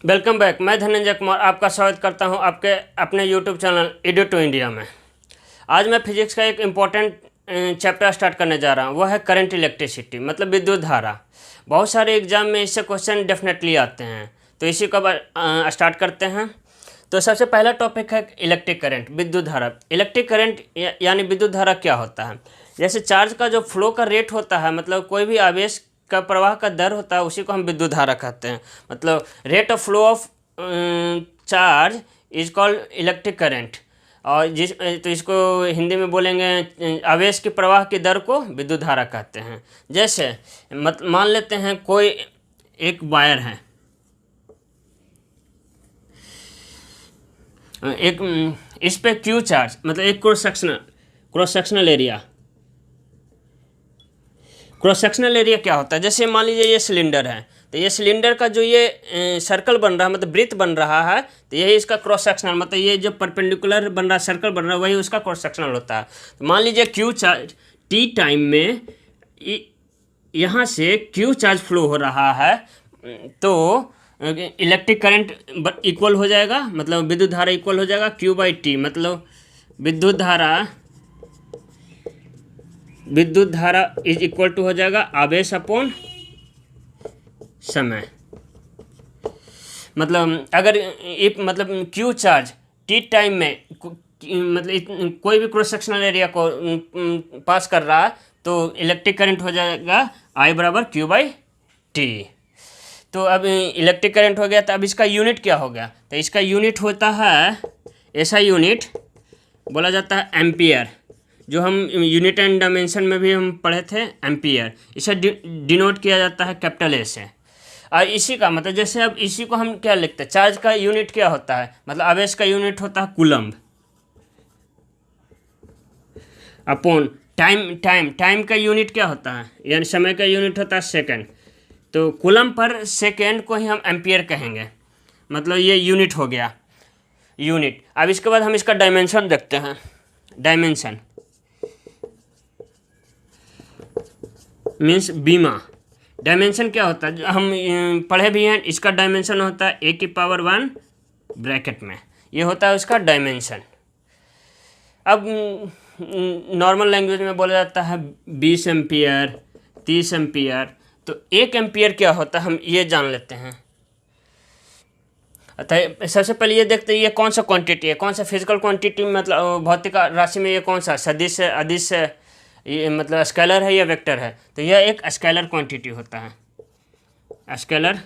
Welcome back. मैं धनंजय कुमार आपका स्वागत करता हूं आपके अपने YouTube channel edu two India में। आज मैं फिजिक्स का एक इम्पॉर्टेंट चैप्टर स्टार्ट करने जा रहा हूं, वह है करंट इलेक्ट्रिसिटी मतलब विद्युत धारा। बहुत सारे एग्जाम में इससे क्वेश्चन डेफिनेटली आते हैं, तो इसी को स्टार्ट करते हैं। तो सबसे पहला टॉपिक है इलेक्ट्रिक करंट, विद्युत धारा। इलेक्ट्रिक करंट यानी विद्युत धारा क्या होता है? जैसे चार्ज का जो फ्लो का रेट होता है, मतलब कोई भी आवेश का प्रवाह का दर होता है, उसी को हम विद्युत धारा कहते हैं। मतलब rate of flow of charge is called electric current. और तो इसको हिंदी में बोलेंगे आवेश के प्रवाह की दर को विद्युत धारा कहते हैं। जैसे मान लेते हैं कोई एक वायर है, एक इस पे क्यू चार्ज मतलब एक क्रॉस सेक्शनल एरिया क्या होता है? जैसे मान लीजिए ये सिलेंडर है, तो ये सिलेंडर का जो ये सर्कल बन रहा है मतलब वृत्त बन रहा है, तो यही इसका क्रॉस सेक्शनल मतलब ये जो परपेंडिकुलर बन रहा है, सर्कल बन रहा है, वही उसका क्रॉस सेक्शनल होता है। तो मान लीजिए क्यू चार्ज टी टाइम में यहाँ से क्यू चार्ज फ्लो हो रहा है, तो इलेक्ट्रिक करंट इक्वल हो जाएगा, मतलब विद्युत धारा इक्वल हो जाएगा क्यू बाई टी। मतलब विद्युत धारा इज इक्वल टू हो जाएगा आवेश अपॉन समय। मतलब अगर मतलब क्यू चार्ज टी टाइम में मतलब कोई भी क्रॉस सेक्शनल एरिया को पास कर रहा है, तो इलेक्ट्रिक करंट हो जाएगा आई बराबर क्यू बाई टी। तो अब इलेक्ट्रिक करंट हो गया, तो अब इसका यूनिट क्या हो गया? तो इसका यूनिट होता है, ऐसा यूनिट बोला जाता है एम्पियर, जो हम यूनिट एंड डायमेंशन में भी हम पढ़े थे, एम्पियर। इसे डिनोट किया जाता है कैपिटल ए से। और इसी का मतलब जैसे अब इसी को हम क्या लिखते हैं, चार्ज का यूनिट क्या होता है, मतलब आवेश का यूनिट होता है कूलम्ब अपॉन टाइम का यूनिट क्या होता है, यानी समय का यूनिट होता है सेकंड। तो कूलम्ब पर सेकेंड को ही हम एम्पियर कहेंगे, मतलब ये यूनिट हो गया यूनिट। अब इसके बाद हम इसका डायमेंशन देखते हैं। डायमेंशन मीन्स बीमा। डायमेंशन क्या होता है, हम पढ़े भी हैं, इसका डायमेंशन होता है ए की पावर 1 ब्रैकेट में, ये होता है उसका डायमेंशन। अब नॉर्मल लैंग्वेज में बोला जाता है 20 एम्पियर, 30 एम्पियर। तो 1 एम्पियर क्या होता है हम ये जान लेते हैं। अतः सबसे पहले ये देखते हैं ये कौन सा क्वांटिटी है, कौन सा फिजिकल क्वांटिटी, मतलब भौतिक राशि में ये कौन सा सदिश है, अदिश है, ये मतलब स्केलर है या वेक्टर है? तो यह एक स्केलर क्वांटिटी होता है। स्केलर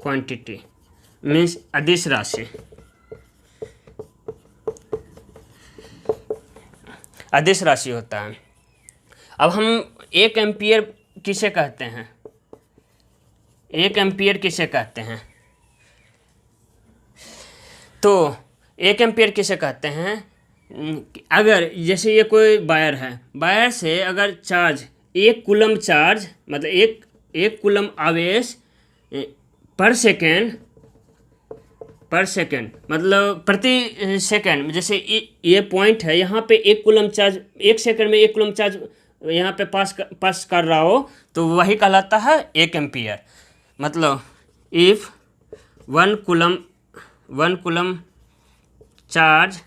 क्वांटिटी मीन्स अदिश राशि, अदिश राशि होता है। अब हम 1 एम्पियर किसे कहते हैं? 1 एम्पियर किसे कहते हैं? तो 1 एम्पियर किसे कहते हैं? अगर जैसे ये कोई वायर है, वायर से अगर चार्ज 1 कूलम्ब चार्ज मतलब एक कूलम्ब आवेश पर सेकेंड मतलब प्रति सेकेंड, जैसे ये पॉइंट है, यहाँ पे 1 कूलम्ब चार्ज 1 सेकेंड में 1 कूलम्ब चार्ज यहाँ पे पास कर रहा हो, तो वही कहलाता है 1 एम्पियर। मतलब if 1 coulomb charge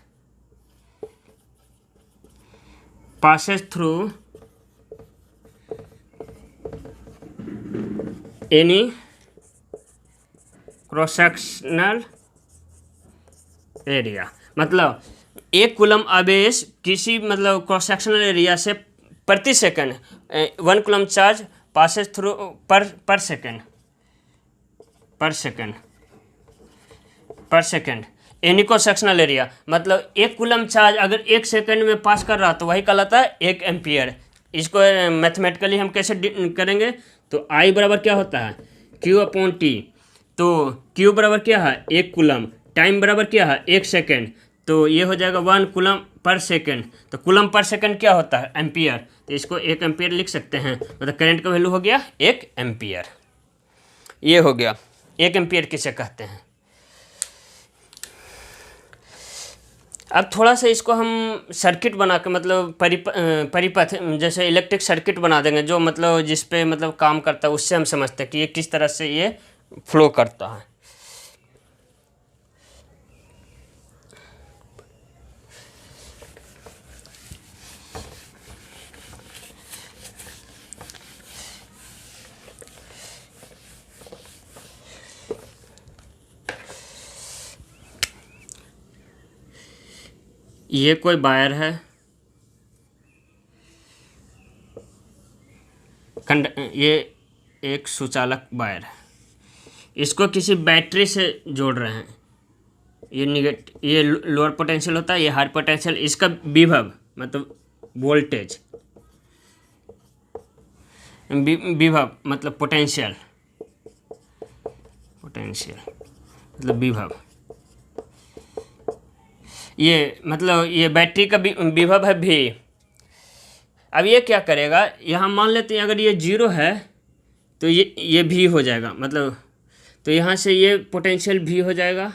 passes through any cross sectional area, मतलब 1 कूलम्ब आवेश किसी मतलब क्रॉस सेक्शनल एरिया से प्रति second 1 coulomb charge passes through per second any cross sectional area, मतलब 1 कूलम्ब चार्ज अगर 1 सेकंड में पास कर रहा तो वही कहलाता है 1 एम्पियर। इसको मैथमेटिकली हम कैसे करेंगे? तो आई बराबर क्या होता है क्यू अपॉन टी। तो क्यू बराबर क्या है 1 कूलम्ब, टाइम बराबर क्या है 1 सेकंड, तो ये हो जाएगा 1 कूलम्ब पर सेकंड। तो कूलम्ब पर सेकंड क्या होता है एम्पियर, तो इसको 1 एम्पियर लिख सकते हैं। मतलब करंट का वैल्यू हो गया 1 एम्पियर। ये हो गया 1 एम्पियर किसे कहते हैं। अब थोड़ा सा इसको हम सर्किट बना के मतलब परिपथ जैसे इलेक्ट्रिक सर्किट बना देंगे, जो मतलब जिस पे मतलब काम करता है, उससे हम समझते हैं कि ये किस तरह से ये फ्लो करता है। ये कोई वायर है, ये एक सुचालक वायर है, इसको किसी बैटरी से जोड़ रहे हैं। ये लोअर पोटेंशियल होता है, ये हाई पोटेंशियल। इसका विभव मतलब वोल्टेज, विभव मतलब पोटेंशियल मतलब विभव, ये मतलब ये बैटरी का विभव है भी। अब ये क्या करेगा, यहाँ मान लेते हैं अगर ये 0 है तो ये भी हो जाएगा, मतलब तो यहाँ से ये पोटेंशियल भी हो जाएगा।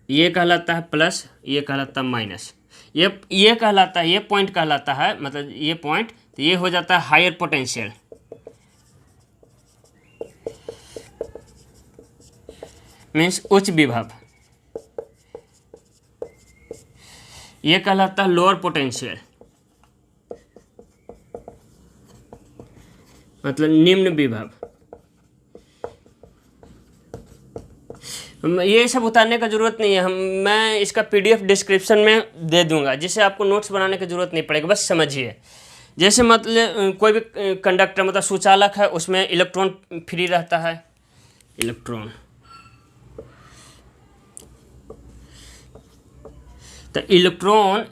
ये कहलाता है प्लस, ये कहलाता है माइनस। ये कहलाता है, ये पॉइंट कहलाता है, मतलब ये पॉइंट, तो ये हो जाता है हायर पोटेंशियल। मीन्स उच्च विभव। ये कहलाता है लोअर पोटेंशियल, मतलब निम्न विभव। ये सब उतारने का ज़रूरत नहीं है, मैं इसका PDF डिस्क्रिप्शन में दे दूंगा, जिससे आपको नोट्स बनाने की ज़रूरत नहीं पड़ेगी, बस समझिए। जैसे मतलब कोई भी कंडक्टर मतलब सुचालक है, उसमें इलेक्ट्रॉन फ्री रहता है, इलेक्ट्रॉन, तो इलेक्ट्रॉन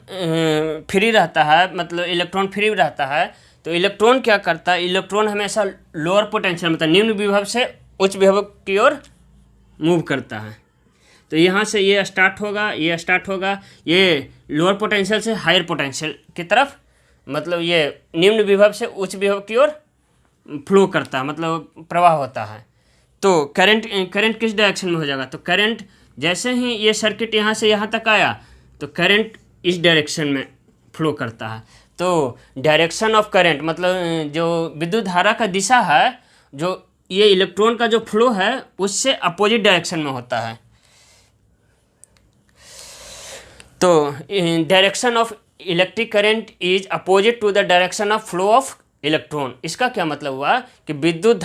फ्री रहता है, मतलब इलेक्ट्रॉन फ्री रहता है। तो इलेक्ट्रॉन क्या करता है, इलेक्ट्रॉन हमेशा लोअर पोटेंशियल मतलब निम्न विभव से उच्च विभव की ओर मूव करता है। तो यहाँ से ये स्टार्ट होगा, ये लोअर पोटेंशियल से हायर पोटेंशियल की तरफ, मतलब ये निम्न विभव से उच्च विभव की ओर फ्लो करता है, मतलब प्रवाह होता है। तो करंट किस डायरेक्शन में हो जाएगा, तो करंट जैसे ही ये सर्किट यहाँ से यहाँ तक आया तो करंट इस डायरेक्शन में फ्लो करता है। तो डायरेक्शन ऑफ करंट मतलब जो विद्युत धारा का दिशा है, जो ये इलेक्ट्रॉन का जो फ्लो है उससे अपोजिट डायरेक्शन में होता है। तो direction of electric current is opposite to the direction of flow of electron. इसका क्या मतलब हुआ कि विद्युत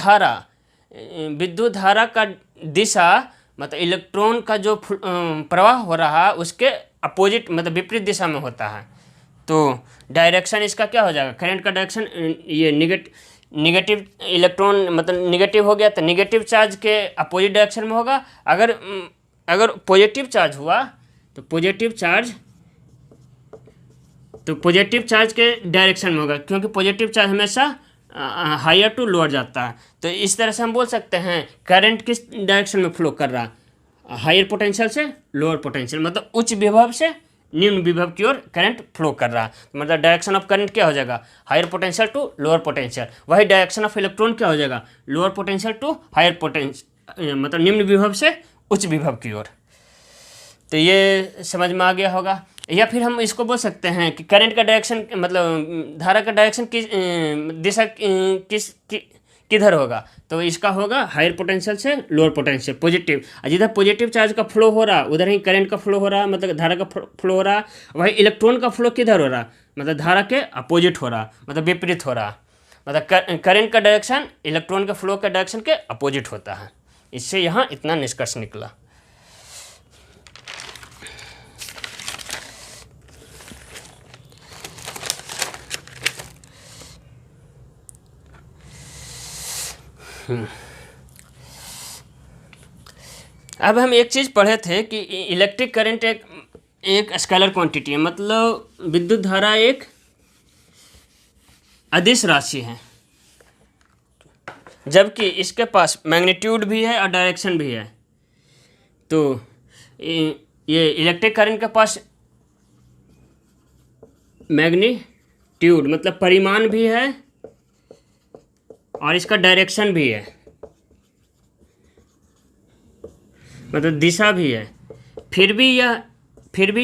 धारा का दिशा मतलब इलेक्ट्रॉन का जो प्रवाह हो रहा है उसके अपोजिट मतलब विपरीत दिशा में होता है। तो डायरेक्शन इसका क्या हो जाएगा, करंट का डायरेक्शन, ये निगेटिव इलेक्ट्रॉन मतलब निगेटिव हो गया तो निगेटिव चार्ज के अपोजिट डायरेक्शन में होगा। अगर पॉजिटिव चार्ज हुआ तो पॉजिटिव चार्ज के डायरेक्शन में होगा, क्योंकि पॉजिटिव चार्ज हमेशा हायर टू लोअर जाता है। तो इस तरह से हम बोल सकते हैं करंट किस डायरेक्शन में फ्लो कर रहा है, हायर पोटेंशियल से लोअर पोटेंशियल, मतलब उच्च विभव से निम्न विभव की ओर करंट फ्लो कर रहा है। मतलब डायरेक्शन ऑफ करंट क्या हो जाएगा, higher potential to lower potential. वही डायरेक्शन ऑफ इलेक्ट्रॉन क्या हो जाएगा, lower potential to higher potential, मतलब निम्न विभव से उच्च विभव की ओर। तो ये समझ में आ गया होगा। या फिर हम इसको बोल सकते हैं कि करंट का डायरेक्शन मतलब धारा का डायरेक्शन किस दिशा किधर होगा, तो इसका होगा हायर पोटेंशियल से लोअर पोटेंशियल, पॉजिटिव। जिधर पॉजिटिव चार्ज का फ्लो हो रहा उधर ही करंट का फ्लो हो रहा, मतलब धारा का फ्लो हो रहा। वही इलेक्ट्रॉन का फ्लो किधर हो रहा, मतलब धारा के अपोजिट हो रहा, मतलब विपरीत हो रहा। मतलब करंट का डायरेक्शन इलेक्ट्रॉन के फ्लो के डायरेक्शन के अपोजिट होता है। इससे यहाँ इतना निष्कर्ष निकला। अब हम एक चीज़ पढ़े थे कि इलेक्ट्रिक करंट एक स्केलर क्वांटिटी है, मतलब विद्युत धारा एक अदिश राशि है, जबकि इसके पास मैग्नीट्यूड भी है और डायरेक्शन भी है। तो ये इलेक्ट्रिक करंट के पास मैग्नीट्यूड मतलब परिमाण भी है और इसका डायरेक्शन भी है, मतलब दिशा भी है। फिर भी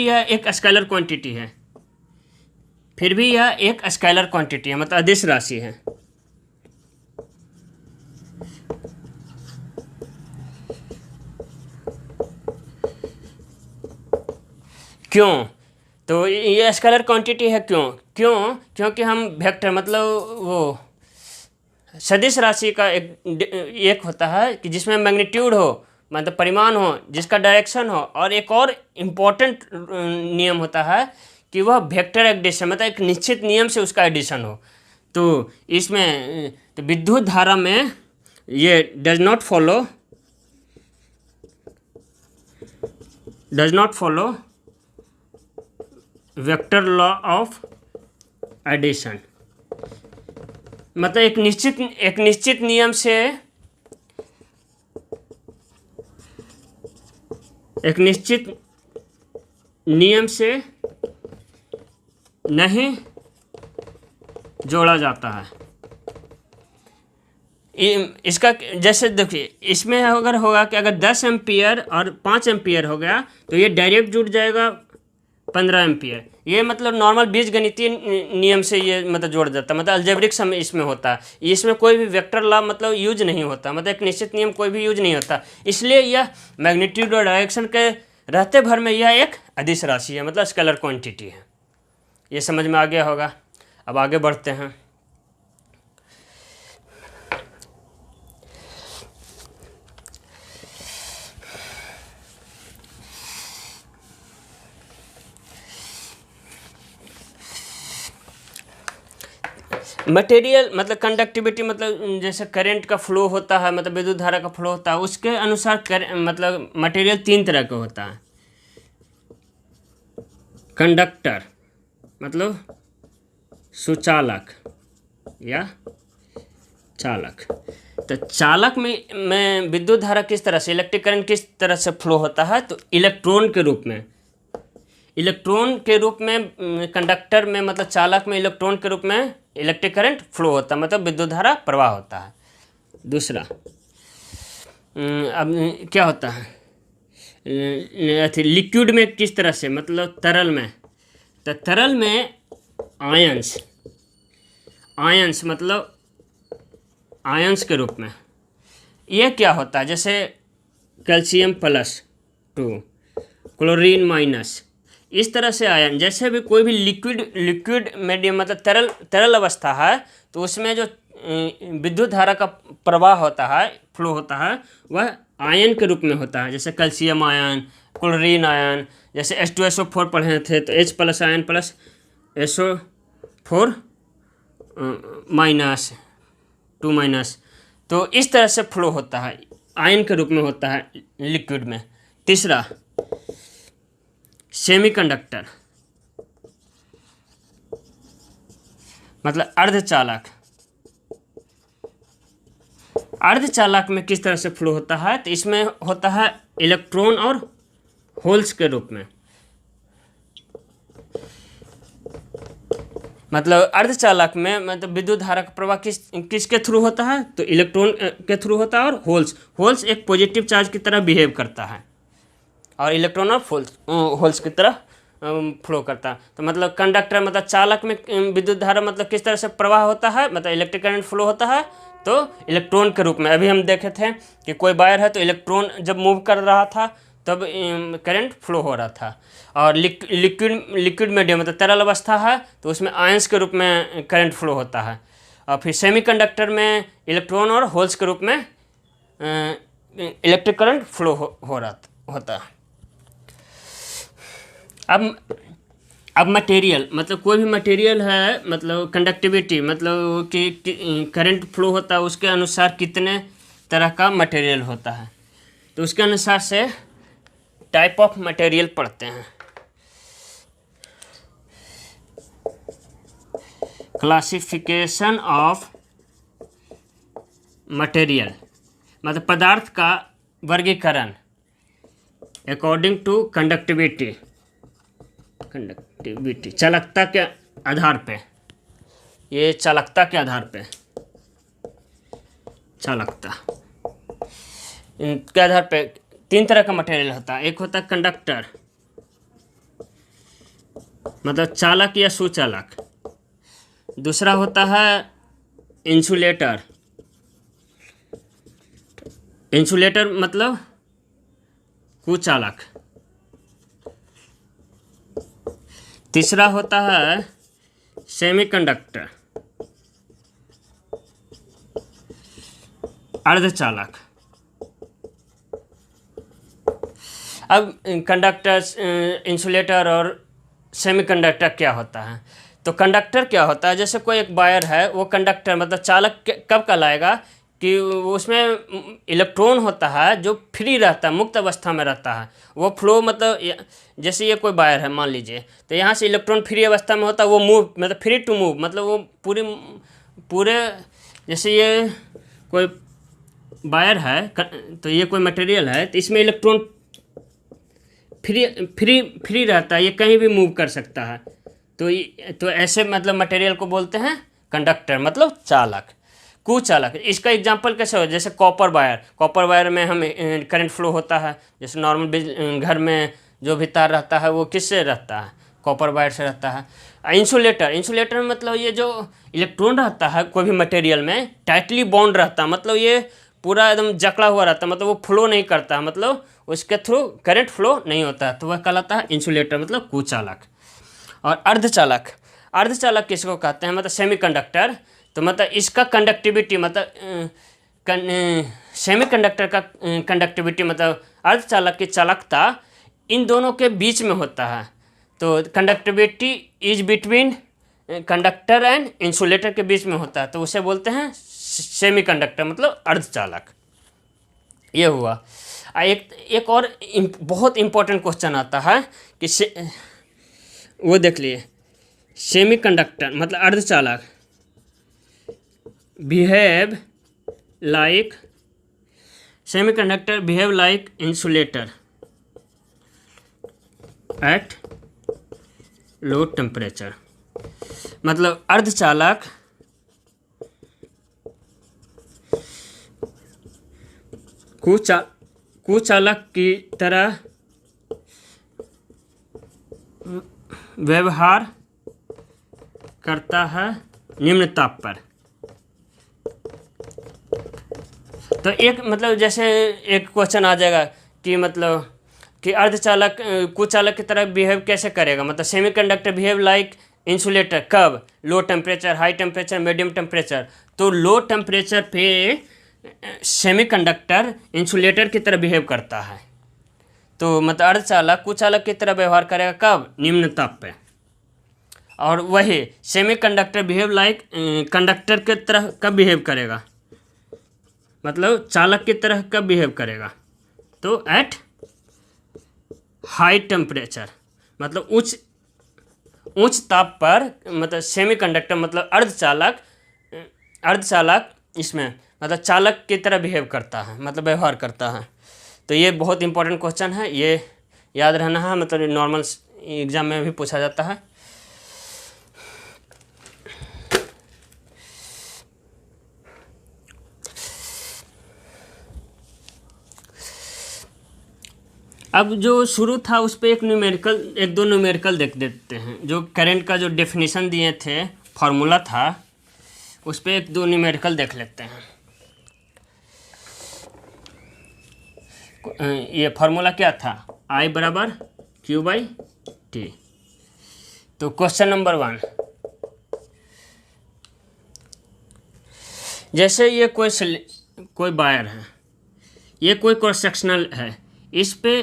यह एक स्केलर क्वांटिटी है, मतलब अदिश राशि है। क्यों, तो ये स्केलर क्वांटिटी है क्योंकि हम वेक्टर मतलब वो सदिश राशि का एक होता है कि जिसमें मैग्नीट्यूड हो, मतलब परिमाण हो, जिसका डायरेक्शन हो, और एक और इम्पोर्टेंट नियम होता है कि वह वेक्टर एडिशन, मतलब एक निश्चित नियम से उसका एडिशन हो। तो इसमें तो विद्युत धारा में ये does not follow vector law of addition, मतलब एक निश्चित नियम से, एक निश्चित नियम से नहीं जोड़ा जाता है। इसका जैसे देखिए, इसमें अगर होगा कि अगर 10 एम्पियर और 5 एम्पियर हो गया तो ये डायरेक्ट जुड़ जाएगा 15 एम्पियर। ये मतलब नॉर्मल बीजगणितीय नियम से ये मतलब जोड़ जाता है, मतलब अलजेब्रिक समय इसमें होता है। इसमें कोई भी वेक्टर लॉ मतलब यूज नहीं होता, मतलब एक निश्चित नियम कोई भी यूज नहीं होता। इसलिए यह मैग्नीट्यूड और डायरेक्शन के रहते भर में यह एक अदिश राशि है, मतलब स्केलर क्वांटिटी है। ये समझ में आ गया होगा। अब आगे बढ़ते हैं। मटेरियल मतलब कंडक्टिविटी, मतलब जैसे करंट का फ्लो होता है, मतलब विद्युत धारा का फ्लो होता है, उसके अनुसार मतलब मटेरियल 3 तरह का होता है। कंडक्टर मतलब सुचालक या चालक। तो चालक में विद्युत धारा किस तरह से, इलेक्ट्रिक करंट किस तरह से फ्लो होता है, तो इलेक्ट्रॉन के रूप में कंडक्टर में, मतलब चालक में इलेक्ट्रॉन के रूप में इलेक्ट्रिक करंट फ्लो होता है, मतलब विद्युत धारा प्रवाह होता है। दूसरा, अब क्या होता है, लिक्विड में किस तरह से, मतलब तरल में, तो तरल में आयंस मतलब आयंस के रूप में ये क्या होता है, जैसे कैल्शियम +2, क्लोरीन -, इस तरह से आयन। जैसे भी कोई भी लिक्विड मीडियम मतलब तरल अवस्था है, तो उसमें जो विद्युत धारा का प्रवाह होता है, फ्लो होता है, वह आयन के रूप में होता है। जैसे कैल्शियम आयन, क्लोरीन आयन, जैसे H2SO4 पढ़े थे तो H+ आयन +SO4 -2 तो इस तरह से फ्लो होता है, आयन के रूप में होता है लिक्विड में। तीसरा, सेमीकंडक्टर मतलब अर्धचालक में किस तरह से फ्लो होता है, तो इसमें होता है इलेक्ट्रॉन और होल्स के रूप में। मतलब अर्धचालक में मतलब विद्युत धारा का प्रवाह किसके थ्रू होता है, तो इलेक्ट्रॉन के थ्रू होता है, और होल्स एक पॉजिटिव चार्ज की तरह बिहेव करता है, और इलेक्ट्रॉन और होल्स की तरह फ्लो करता है। तो मतलब कंडक्टर मतलब चालक में विद्युत धारा मतलब किस तरह से प्रवाह होता है, मतलब इलेक्ट्रिक करंट फ्लो होता है, तो इलेक्ट्रॉन के रूप में। अभी हम देखे थे कि कोई वायर है तो इलेक्ट्रॉन जब मूव कर रहा था तब करंट फ्लो हो रहा था। और लिक्विड मीडियम मतलब तरल अवस्था है, तो उसमें आयंस के रूप में करंट फ्लो होता है। और फिर सेमीकंडक्टर में इलेक्ट्रॉन और होल्स के रूप में इलेक्ट्रिक करंट फ्लो होता है। अब मटेरियल मतलब कोई भी मटेरियल है, मतलब कंडक्टिविटी मतलब कि करंट फ्लो होता है, उसके अनुसार कितने तरह का मटेरियल होता है, तो उसके अनुसार से टाइप ऑफ मटेरियल पढ़ते हैं। क्लासिफिकेशन ऑफ मटेरियल मतलब पदार्थ का वर्गीकरण अकॉर्डिंग टू कंडक्टिविटी, चालकता के आधार पे। ये चालकता के आधार पे, चालकता के आधार पे 3 तरह का मटेरियल होता है। एक होता है कंडक्टर मतलब चालक या सुचालक। दूसरा होता है इंसुलेटर मतलब कुचालक। तीसरा होता है सेमीकंडक्टर अर्धचालक। अब कंडक्टर, इंसुलेटर और सेमीकंडक्टर क्या होता है? तो कंडक्टर क्या होता है, जैसे कोई एक वायर है, वो कंडक्टर मतलब चालक कब कहलाएगा कि उसमें इलेक्ट्रॉन होता है जो फ्री रहता है, मुक्त अवस्था में रहता है। वो फ्लो मतलब जैसे ये कोई वायर है मान लीजिए, तो यहाँ से इलेक्ट्रॉन फ्री अवस्था में होता है, वो मूव मतलब फ्री टू मूव, मतलब वो पूरे जैसे ये कोई वायर है तो ये कोई मटेरियल है, तो इसमें इलेक्ट्रॉन फ्री फ्री फ्री रहता है, ये कहीं भी मूव कर सकता है। तो ऐसे मतलब मटेरियल को बोलते हैं कंडक्टर, मतलब चालक, कुचालक। इसका एग्जांपल कैसे हो, जैसे कॉपर वायर में हम करंट फ्लो होता है, जैसे नॉर्मल घर में जो भी तार रहता है वो किससे रहता है, कॉपर वायर से रहता है। इंसुलेटर में मतलब ये जो इलेक्ट्रॉन रहता है कोई भी मटेरियल में टाइटली बॉन्ड रहता है, मतलब ये पूरा एकदम जकड़ा हुआ रहता है, मतलब वो फ्लो नहीं करता है, मतलब उसके थ्रू करंट फ्लो नहीं होता है, तो वह कहलाता है इंसुलेटर मतलब कुचालक। और अर्धचालक किसको कहते हैं, मतलब सेमीकंडक्टर। तो मतलब इसका कंडक्टिविटी मतलब सेमीकंडक्टर का कंडक्टिविटी मतलब अर्धचालक की चालकता इन दोनों के बीच में होता है। तो conductivity is between conductor and insulator के बीच में होता है, तो उसे बोलते हैं सेमीकंडक्टर मतलब अर्धचालक। ये हुआ। एक और बहुत इम्पोर्टेंट क्वेश्चन आता है कि वो देख लिए, सेमीकंडक्टर मतलब अर्धचालक behave like insulator at low temperature. मतलब अर्धचालक कुचालक की तरह व्यवहार करता है निम्न ताप पर। तो एक मतलब जैसे एक क्वेश्चन आ जाएगा कि मतलब कि अर्धचालक कुचालक की तरह बिहेव कैसे करेगा, मतलब सेमीकंडक्टर बिहेव लाइक इंसुलेटर कब, low temperature, high temperature, medium temperature. तो लो टेम्परेचर पे सेमीकंडक्टर इंसुलेटर की तरह बिहेव करता है, तो मतलब अर्धचालक कुचालक की तरह व्यवहार करेगा कब, निम्न ताप पे। और वही सेमीकंडक्टर बिहेव लाइक कंडक्टर की तरह कब बिहेव करेगा, मतलब चालक की तरह कब बिहेव करेगा, तो एट हाई टेम्परेचर, मतलब उच्च ताप पर। मतलब सेमीकंडक्टर मतलब अर्धचालक इसमें मतलब चालक की तरह बिहेव करता है, मतलब व्यवहार करता है। तो ये बहुत इंपॉर्टेंट क्वेश्चन है, ये याद रहना है, मतलब नॉर्मल एग्जाम में भी पूछा जाता है। अब जो शुरू था उस पर एक दो न्यूमेरिकल देख देते हैं। जो करंट का जो डेफिनेशन दिए थे, फार्मूला था, उस पर एक दो न्यूमेरिकल देख लेते हैं। ये फार्मूला क्या था, I बराबर Q/T। तो क्वेश्चन नंबर 1, जैसे ये कोई वायर है, ये कोई क्रॉस सेक्शनल है, इस पे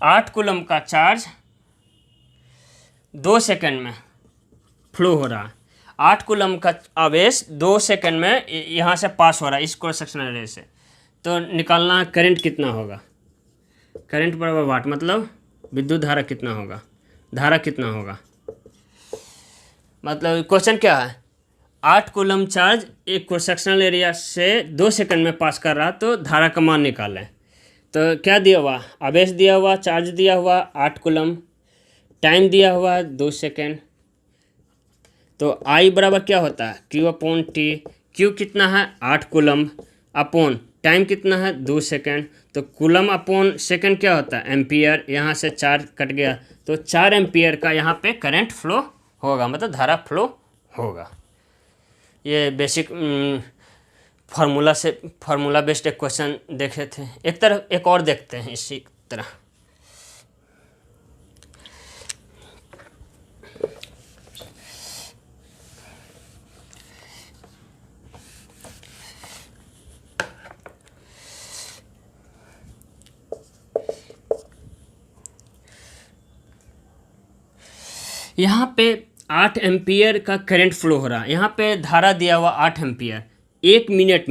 8 कूलम का चार्ज 2 सेकंड में फ्लो हो रहा है। 8 कूलम का आवेश 2 सेकंड में यहाँ से पास हो रहा है इस क्रॉस सेक्शनल रे से। तो निकालना करंट कितना होगा, करंट बराबर वाट, मतलब विद्युत धारा कितना होगा, धारा कितना होगा। मतलब क्वेश्चन क्या है, 8 कूलम चार्ज एक क्रॉस सेक्शनल एरिया से 2 सेकंड में पास कर रहा, तो धारा का मान निकालें। तो क्या दिया हुआ, आवेश दिया हुआ, चार्ज दिया हुआ 8 कूलम, टाइम दिया हुआ 2 सेकंड। तो I बराबर क्या होता है, Q/T। Q कितना है 8 कूलम, अपॉन टाइम कितना है 2 सेकंड। तो कूलम अपॉन सेकंड क्या होता है, एम्पियर। यहाँ से 4 कट गया, तो 4 एम्पियर का यहाँ पे करंट फ्लो होगा, मतलब धारा फ्लो होगा। ये बेसिक फार्मूला बेस्ड एक क्वेश्चन देखे थे। एक और देखते हैं इसी तरह। यहाँ पे 8 एम्पियर का करंट फ्लो हो रहा है। यहाँ पे धारा दिया हुआ 8 एम्पियर, 1 मिनट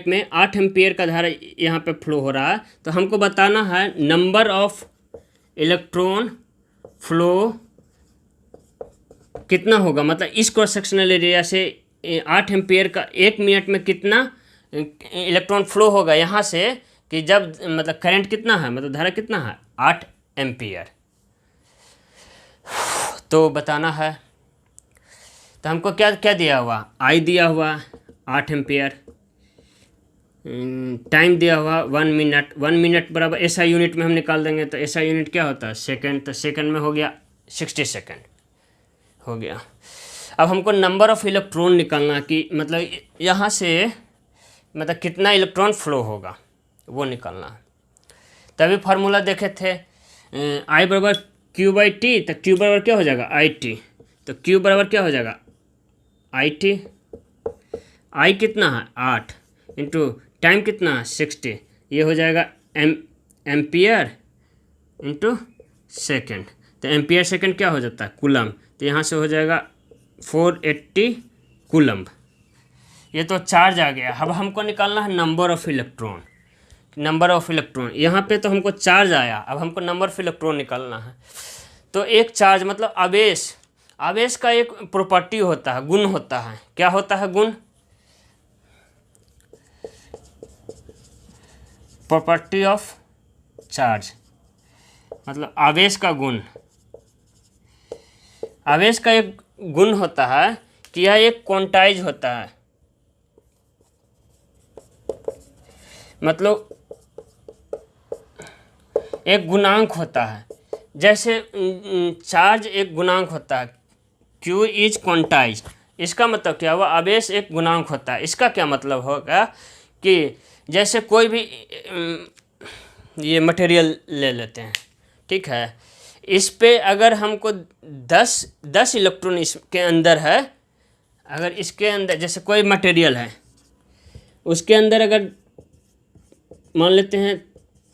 में 8 एम्पियर का धारा यहाँ पे फ्लो हो रहा है। तो हमको बताना है नंबर ऑफ इलेक्ट्रॉन फ्लो कितना होगा, मतलब इस क्रॉस सेक्शनल एरिया से 8 एम्पियर का 1 मिनट में कितना इलेक्ट्रॉन फ्लो होगा यहाँ से, कि जब मतलब करंट कितना है, मतलब धारा कितना है 8 एम्पियर, तो बताना है। तो हमको क्या क्या दिया हुआ, आई दिया हुआ 8 एम्पियर, टाइम दिया हुआ 1 मिनट, 1 मिनट बराबर एसआई यूनिट में हम निकाल देंगे, तो एसआई यूनिट क्या होता है सेकंड, तो सेकंड में हो गया 60 सेकंड हो गया। अब हमको नंबर ऑफ इलेक्ट्रॉन निकालना, कि मतलब यहाँ से मतलब कितना इलेक्ट्रॉन फ्लो होगा वो निकालना है। तभी फार्मूला देखे थे आई बराबर क्यू बाई टी, तो क्यू बराबर क्या हो जाएगा आई टी, तो क्यू बराबर क्या हो जाएगा आई टी, आई कितना है 8 इंटू टाइम कितना है 60, ये हो जाएगा एम्पियर इंटू सेकेंड, तो एम्पियर सेकेंड क्या हो जाता है कूलम, तो यहाँ से हो जाएगा 480 कूलम। ये तो चार्ज आ गया। अब हमको निकालना है number of electron, number of electron. यहाँ पे तो हमको चार्ज आया, अब हमको नंबर ऑफ इलेक्ट्रॉन निकालना है। तो एक चार्ज मतलब आवेश, आवेश का एक प्रॉपर्टी होता है, गुण होता है। क्या होता है गुण, प्रॉपर्टी ऑफ चार्ज, मतलब आवेश का गुण। आवेश का एक गुण होता है कि यह एक क्वांटाइज होता है, मतलब एक गुणांक होता है। जैसे चार्ज एक गुणांक होता है, Q इज क्वांटाइज, इसका मतलब क्या हुआ, आवेश एक गुणांक होता है। इसका क्या मतलब होगा कि जैसे कोई भी ये मटेरियल ले लेते हैं, ठीक है, इस पे अगर हमको 10 इलेक्ट्रॉन इसके अंदर है, अगर इसके अंदर जैसे कोई मटेरियल है, उसके अंदर अगर मान लेते हैं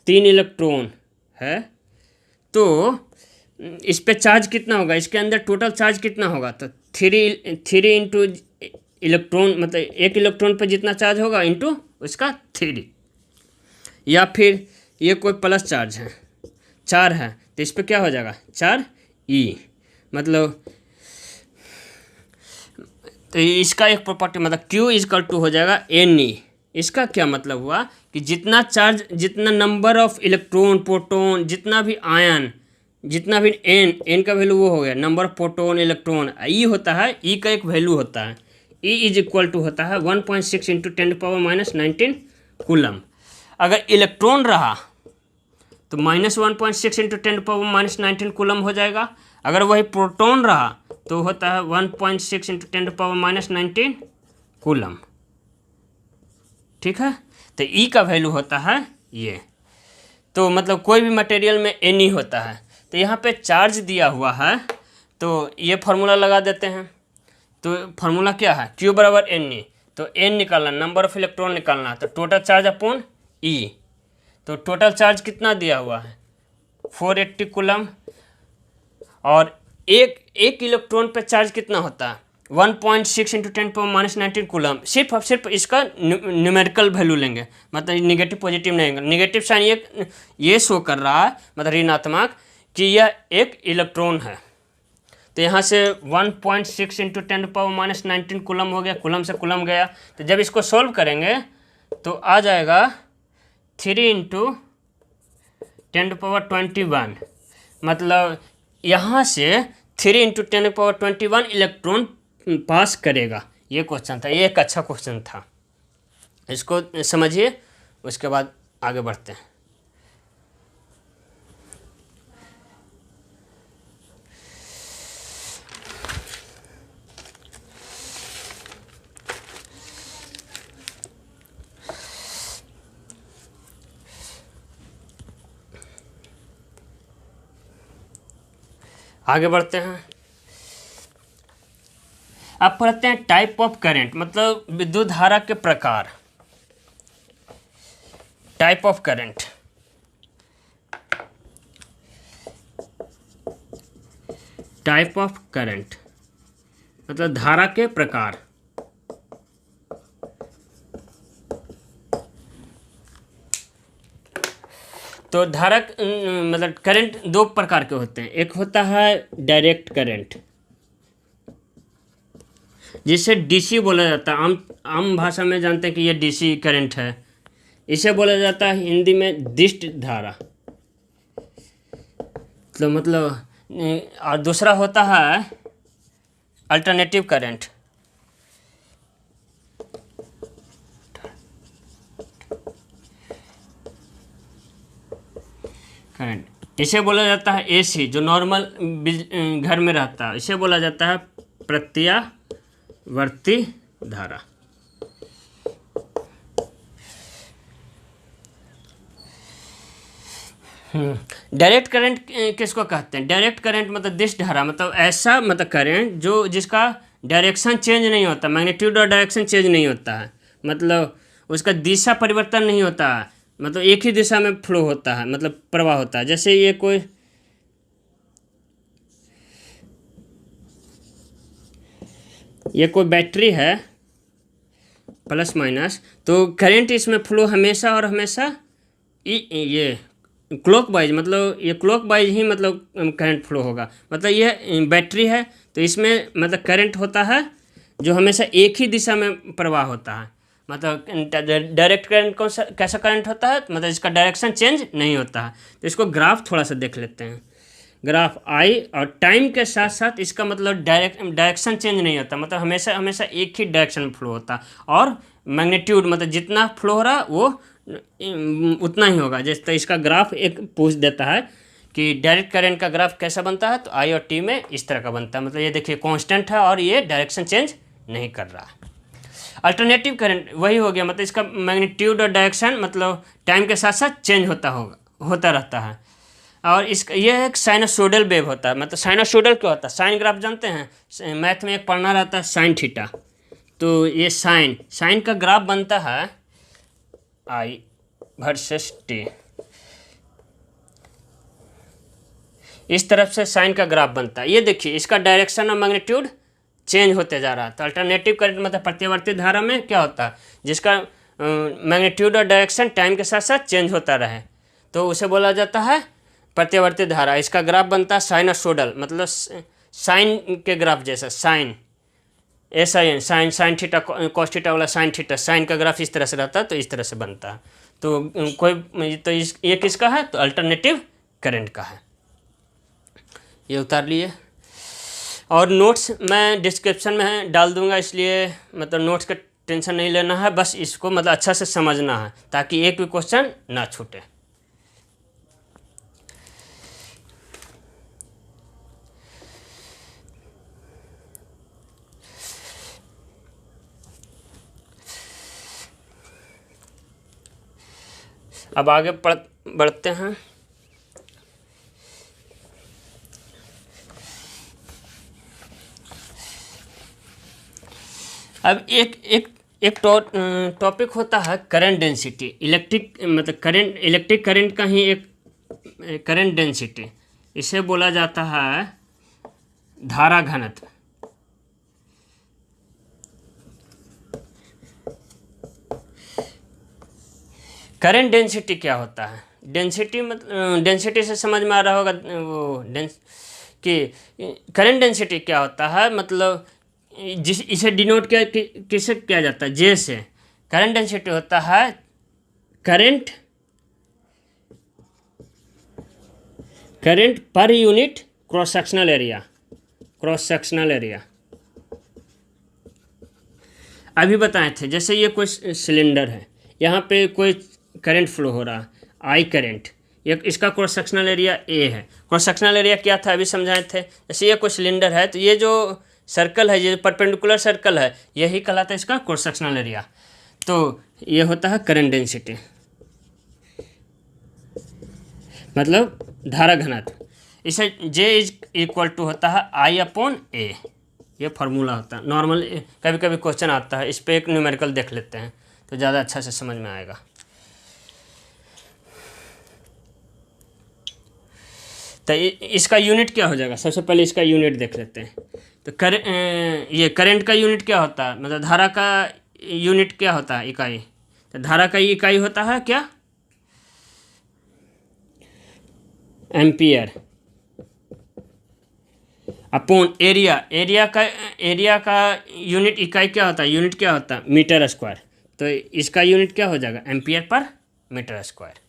3 इलेक्ट्रॉन है, तो इस पे चार्ज कितना होगा, इसके अंदर टोटल चार्ज कितना होगा, तो 3 इंटू इलेक्ट्रॉन, मतलब एक इलेक्ट्रॉन पे जितना चार्ज होगा इंटू उसका 3, या फिर ये कोई प्लस चार्ज है 4 है, तो इस पे क्या हो जाएगा 4e, मतलब तो इसका एक प्रॉपर्टी मतलब Q इजकल टू हो जाएगा Ne। इसका क्या मतलब हुआ कि जितना चार्ज, जितना नंबर ऑफ इलेक्ट्रॉन, प्रोटॉन, जितना भी आयन, जितना भी एन का वैल्यू वो हो गया, नंबर ऑफ प्रोटॉन इलेक्ट्रॉन। ई होता है, ई का एक वैल्यू होता है, ई इज इक्वल टू होता है 1.6 इंटू 10⁻⁻19 कूलम। अगर इलेक्ट्रॉन रहा तो -1.6 इंटू 10⁻⁻19 कूलम हो जाएगा। अगर वही प्रोटॉन रहा तो होता है 1.6 इंटू 10⁻⁻19 कूलम, ठीक है। तो ई का वैल्यू होता है ये, तो मतलब कोई भी मटेरियल में Ni होता है। तो यहाँ पे चार्ज दिया हुआ है, तो ये फार्मूला लगा देते हैं। तो फार्मूला क्या है, Q बराबर Ne, तो N निकालना, नंबर ऑफ इलेक्ट्रॉन निकालना, तो टोटल चार्ज अपॉन E। तो टोटल चार्ज कितना दिया हुआ है 480 कूलम, और एक इलेक्ट्रॉन पे चार्ज कितना होता है 1.6 इंटू 10⁻⁻19 कूलम। सिर्फ इसका न्यूमेरिकल वैल्यू लेंगे, मतलब निगेटिव पॉजिटिव नहीं, निगेटिव साइन ये शो कर रहा है, मतलब ऋणात्मक, कि यह एक इलेक्ट्रॉन है। तो यहाँ से 1.6 इंटू 10⁻⁻19 कूलम हो गया, कूलम से कूलम गया। तो जब इसको सॉल्व करेंगे तो आ जाएगा 3 इंटू 10⁻21, मतलब यहाँ से 3 इंटू 10⁻21 इलेक्ट्रॉन पास करेगा। ये क्वेश्चन था, ये एक अच्छा क्वेश्चन था, इसको समझिए, उसके बाद आगे बढ़ते हैं। आगे बढ़ते हैं। अब पढ़ते हैं टाइप ऑफ करंट, मतलब विद्युत धारा के प्रकार। Type of current, type of current मतलब धारा के प्रकार। तो धारा मतलब करंट दो प्रकार के होते हैं। एक होता है डायरेक्ट करंट जिसे डीसी बोला जाता है। आम भाषा में जानते हैं कि ये डीसी करंट है। इसे बोला जाता है हिंदी में दिष्ट धारा। तो मतलब और दूसरा होता है अल्टरनेटिव करंट। इसे बोला जाता है एसी, जो नॉर्मल घर में रहता है। इसे बोला जाता है प्रत्यावर्ती धारा। डायरेक्ट करंट किसको कहते हैं? डायरेक्ट करंट मतलब दिश धारा, मतलब ऐसा मतलब करंट जो जिसका डायरेक्शन चेंज नहीं होता, मैग्नीट्यूड और डायरेक्शन चेंज नहीं होता है, मतलब उसका दिशा परिवर्तन नहीं होता है, मतलब एक ही दिशा में फ्लो होता है, मतलब प्रवाह होता है। जैसे ये कोई बैटरी है प्लस माइनस, तो करंट इसमें फ्लो हमेशा और हमेशा ये क्लॉकवाइज, मतलब ये क्लॉकवाइज ही मतलब करंट फ्लो होगा। मतलब ये बैटरी है तो इसमें मतलब करंट होता है जो हमेशा एक ही दिशा में प्रवाह होता है। मतलब डायरेक्ट करंट कैसा करंट होता है, मतलब इसका डायरेक्शन चेंज नहीं होता है। तो इसको ग्राफ थोड़ा सा देख लेते हैं। ग्राफ आई और टाइम के साथ साथ इसका मतलब डायरेक्शन चेंज नहीं होता, मतलब हमेशा हमेशा एक ही डायरेक्शन में फ्लो होता। और मैग्नीट्यूड मतलब जितना फ्लो हो रहा वो उतना ही होगा। जैसे इसका ग्राफ एक पूछ देता है कि डायरेक्ट करंट का ग्राफ कैसा बनता है, तो आई और टी में इस तरह का बनता है। मतलब ये देखिए कांस्टेंट है और ये डायरेक्शन चेंज नहीं कर रहा है। अल्टरनेटिव करंट वही हो गया, मतलब इसका मैग्नीट्यूड और डायरेक्शन मतलब टाइम के साथ साथ चेंज होता रहता है। और इसका यह एक साइनसोइडल वेव होता है। मतलब साइनसोइडल क्या होता है? साइन ग्राफ जानते हैं, मैथ में एक पढ़ना रहता है साइन थीटा। तो ये साइन का ग्राफ बनता है आई वर्सेस टी। इस तरफ से साइन का ग्राफ बनता है। ये देखिए इसका डायरेक्शन और मैग्नीट्यूड चेंज होते जा रहा है। तो अल्टरनेटिव करंट मतलब प्रत्यावर्ती धारा में क्या होता है, जिसका मैग्नीट्यूड और डायरेक्शन टाइम के साथ साथ चेंज होता रहे, तो उसे बोला जाता है प्रत्यावर्ती धारा। इसका ग्राफ बनता है साइनसोइडल, मतलब साइन के ग्राफ जैसा, sine sine theta cos theta वाला साइन थीटा, साइन का ग्राफ इस तरह से रहता है, तो इस तरह से बनता है। तो ये किसका है? तो अल्टरनेटिव करंट का है। ये उतार लिए। और नोट्स मैं डिस्क्रिप्शन में डाल दूंगा, इसलिए मतलब नोट्स का टेंशन नहीं लेना है, बस इसको मतलब अच्छा से समझना है ताकि एक भी क्वेश्चन ना छूटे। अब आगे बढ़ते हैं। अब एक टॉपिक होता है करंट डेंसिटी। इलेक्ट्रिक मतलब इलेक्ट्रिक करंट का ही एक करंट डेंसिटी, इसे बोला जाता है धारा घनत्व। करंट डेंसिटी क्या होता है? डेंसिटी मतलब डेंसिटी से समझ में आ रहा होगा वो कि करंट डेंसिटी क्या होता है, मतलब इसे डिनोट किससे किया जाता है? जे से। करंट डेंसिटी होता है current per unit cross sectional area. अभी बताए थे, जैसे ये कोई सिलेंडर है, यहाँ पे कोई करंट फ्लो हो रहा है, आई करंट, ये इसका क्रॉस सेक्शनल एरिया ए है। क्रॉस सेक्शनल एरिया क्या था अभी समझाए थे। जैसे ये कोई सिलेंडर है, तो ये जो सर्कल है, ये परपेंडिकुलर सर्कल है, यही कहलाता है इसका क्रॉस सेक्शनल एरिया। तो ये होता है करंट डेंसिटी, मतलब धारा घनत्व। इसे J इज इक्वल टू होता है I अपॉन ए। ये फार्मूला होता है। नॉर्मल कभी कभी क्वेश्चन आता है, इस पर एक न्यूमेरिकल देख लेते हैं तो ज़्यादा अच्छा से समझ में आएगा। तो इसका यूनिट क्या हो जाएगा, सबसे पहले इसका यूनिट देख लेते हैं। तो ये करंट का यूनिट क्या होता है, मतलब धारा का यूनिट क्या होता है, इकाई। तो धारा का इकाई होता है क्या, एम्पियर अपॉन एरिया। एरिया का यूनिट इकाई क्या होता है, यूनिट क्या होता है, मीटर स्क्वायर। तो इसका यूनिट क्या हो जाएगा, एम्पियर पर मीटर स्क्वायर।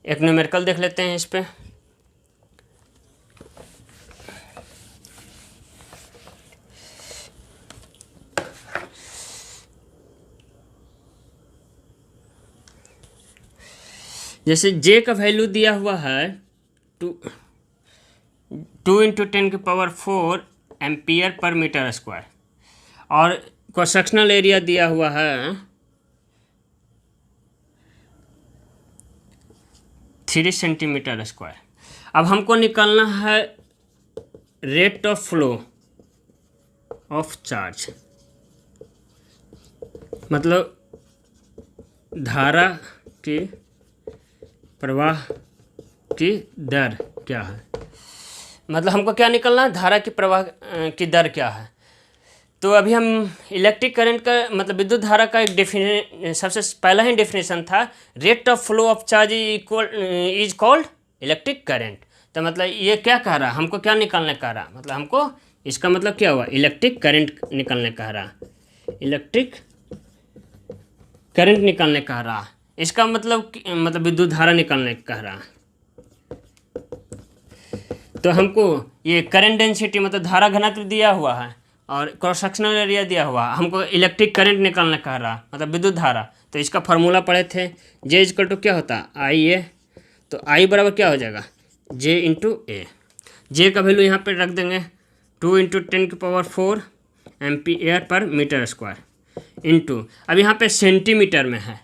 एक न्यूमेरिकल देख लेते हैं इस पे। जैसे J का वैल्यू दिया हुआ है 2 into 10⁴ ampere per metre square, और क्रॉस सेक्शनल एरिया दिया हुआ है 3 सेंटीमीटर स्क्वायर। अब हमको निकालना है rate of flow of charge, मतलब धारा की प्रवाह की दर क्या है। मतलब हमको क्या निकलना है, धारा की प्रवाह की दर क्या है। तो अभी हम इलेक्ट्रिक करंट का मतलब विद्युत धारा का एक सबसे पहला ही डेफिनेशन था, rate of flow of charge is called electric current. तो मतलब ये क्या कह रहा है, हमको क्या निकालने कह रहा, मतलब हमको इसका मतलब क्या हुआ, इलेक्ट्रिक करंट निकालने कह रहा, इलेक्ट्रिक करंट निकालने कह रहा। इसका मतलब विद्युत धारा निकालने कह रहा। तो हमको ये करंट डेंसिटी मतलब धारा घनत्व दिया हुआ है और क्रॉस सेक्शनल एरिया दिया हुआ है, हमको इलेक्ट्रिक करंट निकालने कह रहा, मतलब विद्युत धारा। तो इसका फार्मूला पढ़े थे, J इक्वल टू क्या होता है, आई ए। तो आई बराबर क्या हो जाएगा, J इंटू ए। जे का वैल्यू यहाँ पे रख देंगे 2 into 10⁴ ampere per metre square into, अब यहाँ पे सेंटीमीटर में है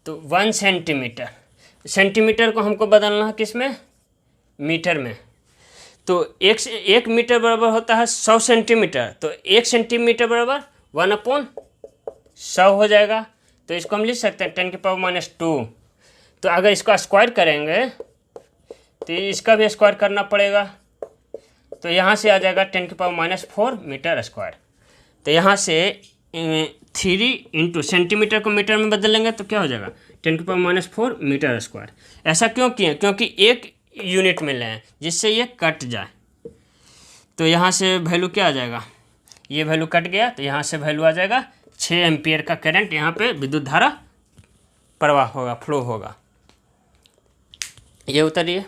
तो 1 सेंटीमीटर। सेंटीमीटर को हमको बदलना है किस में, मीटर में। तो एक मीटर बराबर होता है 100 सेंटीमीटर। तो 1 सेंटीमीटर बराबर 1/100 हो जाएगा। तो इसको हम लिख सकते हैं 10⁻²। तो अगर इसका स्क्वायर करेंगे तो इसका भी स्क्वायर करना पड़ेगा। तो यहाँ से आ जाएगा 10⁻⁴ मीटर स्क्वायर। तो यहाँ से 3 इंटू सेंटीमीटर को मीटर में बदल लेंगे तो क्या हो जाएगा 10⁻⁴ मीटर स्क्वायर। ऐसा क्यों किए, क्योंकि एक यूनिट में लें जिससे ये कट जाए। तो यहाँ से वैल्यू क्या आ जाएगा, ये वैल्यू कट गया तो यहाँ से वैल्यू आ जाएगा 6 एम्पियर का करंट यहाँ पे विद्युत धारा प्रवाह होगा, फ्लो होगा। ये उतरिए।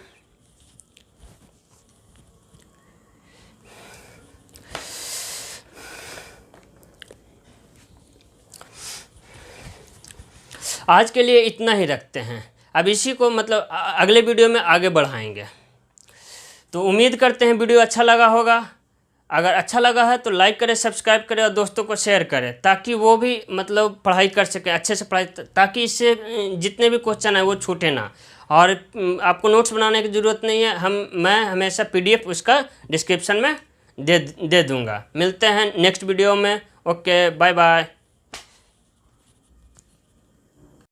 आज के लिए इतना ही रखते हैं। अब इसी को मतलब अगले वीडियो में आगे बढ़ाएंगे। तो उम्मीद करते हैं वीडियो अच्छा लगा होगा। अगर अच्छा लगा है तो लाइक करें, सब्सक्राइब करें और दोस्तों को शेयर करें, ताकि वो भी मतलब पढ़ाई कर सकें अच्छे से पढ़ाई, ताकि इससे जितने भी क्वेश्चन है वो छूटे ना। और आपको नोट्स बनाने की ज़रूरत नहीं है, मैं हमेशा PDF उसका डिस्क्रिप्शन में दे दूँगा। मिलते हैं नेक्स्ट वीडियो में। Okay, bye bye.